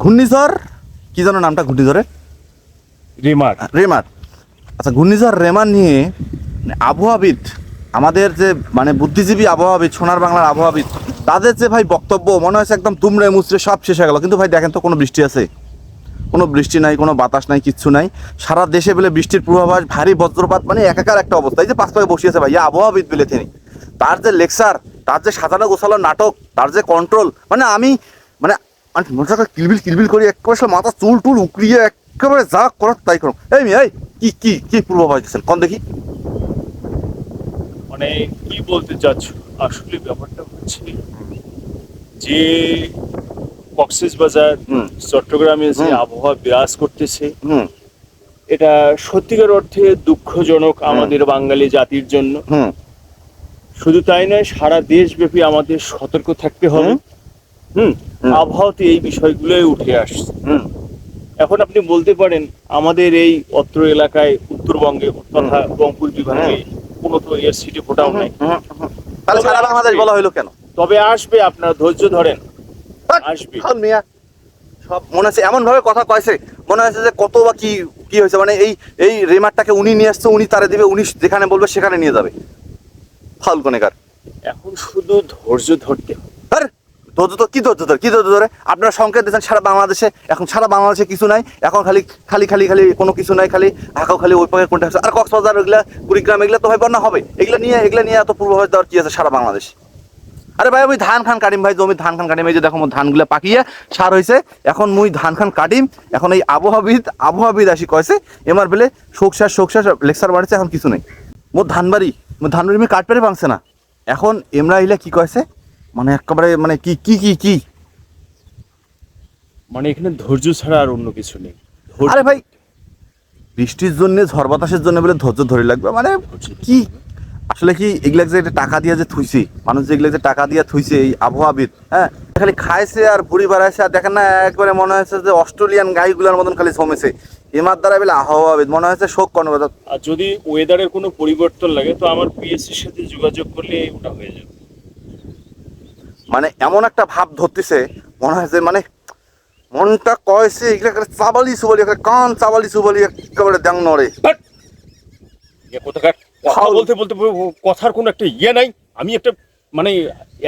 ঘূর্ণিঝড় কি যেন নামটা ঘূর্ণিঝড়ের? রেমার। রেমার। আচ্ছা, ঘূর্ণিঝড় রেমার নিয়ে আবহাওয়াবিদ, আমাদের যে মানে বুদ্ধিজীবী আবহাওয়াবিদ, সোনার বাংলার আবহাওয়াবিদ, তাদের যে ভাই বক্তব্য মনে হচ্ছে একদম দুমড়ে মুচড়ে সব শেষ হয়ে গেল। কিন্তু ভাই দেখেন তো, কোনো বৃষ্টি আছে? কোনো বৃষ্টি নাই, কোনো বাতাস নাই, কিচ্ছু নাই। সারা দেশে বলে বৃষ্টির পূর্বাভাস, ভারী বজ্রপাত, মানে একাকার একটা অবস্থা। এই যে পাঁচ পায়ে বসিয়েছে ভাই আবহাওয়াবিদ বলে তিনি, তার যে লেকচার, তার যে সাজানো গোছালো নাটক, তার যে কন্ট্রোল, মানে আমি মানে মনটাকে কিলবিল কিলবিল করি, একেবারে মাথা চুল টুল উকড়িয়ে একেবারে যা করার তাই করো। এই মেয়ে, কি কি কি পূর্বাভাস দিচ্ছেন কন দেখি? মানে কি বলতে চাচ্ছ, আসলে ব্যাপারটা হচ্ছে যে কক্সবাজার, হুম চট্টগ্রামে যে হুম আবহাওয়া বিরাজ করতেছে, হুম এটা সত্যিকার অর্থে দুঃখজনক আমাদের বাঙালি জাতির জন্য। হুম শুধু তাই নয়, সারা দেশব্যাপী আমাদের সতর্ক থাকতে হবে। হুম হুম। আবহাওয়াতে এই বিষয়গুলোই উঠে আসছে। হুম এখন আপনি বলতে পারেন আমাদের এই অত্র এলাকায় উত্তরবঙ্গে তথা রংপুর বিভাগে কোনো তো এর সিটি ফোটাও নাই। তাহলে তবে সারা বাংলাদেশ আসবে। বলা হইলো কেন? তবে আসবে, আপনার ধৈর্য ধরেন, আসবে। হাল মিয়া, সব মনে হচ্ছে এমন ভাবে কথা কয়েছে, মনে হচ্ছে যে কত বা কি কি হয়েছে, মানে এই এই রেমারটাকে উনি নিয়ে আসছে, উনি তারে দিবে, উনি যেখানে বলবে সেখানে নিয়ে যাবে। ফাউল কোনেকার। এখন শুধু ধৈর্য ধরতে হবে। আরে ধৈর্য তো কি ধৈর্য ধরে, কি ধৈর্য ধরে? আপনারা সংকেত দিচ্ছেন সারা বাংলাদেশে, এখন সারা বাংলাদেশে কিছু নাই, এখন খালি খালি খালি খালি কোনো কিছু নাই, খালি ঢাকাও খালি ওই পাকে কোনটা হচ্ছে, আর কক্সবাজার এগুলা, কুড়িগ্রাম এগুলা তো ভাই বন্যা হবে। এগুলা নিয়ে এত পূর্বাভাস দেওয়ার কি আছে সারা বাংলাদেশ? আরে ভাই আমি ধান খান কাটিম ভাই, জমি ধান খান কাটিম, এই যে দেখো মোর ধানগুলো পাকিয়ে সার হয়েছে, এখন মুই ধান খান কাটিম। এখন এই আবহাওয়াবিদ আসি কয়েছে এমার বেলে শোকসার লেকচার বাড়িছে, এখন কিছু নেই। মোর ধানবাড়ি আমি কাট পেরে পাংছে না। এখন এমরা ইলা কি কয়েছে, মানে একেবারে মানে কি কি কি কি মানে এখানে ধৈর্য ছাড়া আর অন্য কিছু নেই। ধৈর্য। আরে ভাই বৃষ্টির জন্য, ঝড় বাতাসের জন্য বলে ধৈর্য ধরে লাগবে, মানে কি আসলে কি এগুলা যে টাকা দিয়ে যে থুইছি, মানুষ যেগুলো যে টাকা দিয়ে থুইছে এই আবহাওয়াবিদ, হ্যাঁ, খালি খাইছে আর ভুড়ি বাড়াইছে, আর দেখেন না একবারে মনে হচ্ছে যে অস্ট্রেলিয়ান গাইগুলার মতন খালি জমেছে। এমার দ্বারা বলে আবহাওয়াবিদ মনে হচ্ছে শোক কর্মকর্তা। আর যদি ওয়েদারের কোনো পরিবর্তন লাগে তো আমার পিএসসির সাথে যোগাযোগ করলে ওটা হয়ে যাবে। মানে এমন একটা ভাব ধরতেছে, মনে হয় যে মানে মনটা কয়েছে এগুলা চাবালি সুবালি, একটা কান চাবালি সুবালি একেবারে দ্যাং নড়ে। বাট কোথাকার কথা বলতে বলতে কথার কোনো একটা ইয়ে নাই। আমি একটা মানে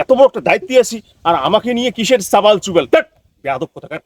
এত বড় একটা দায়িত্বে আছি আর আমাকে নিয়ে কিসের সাবাল চুবাল, বেয়াদব কোথাকার।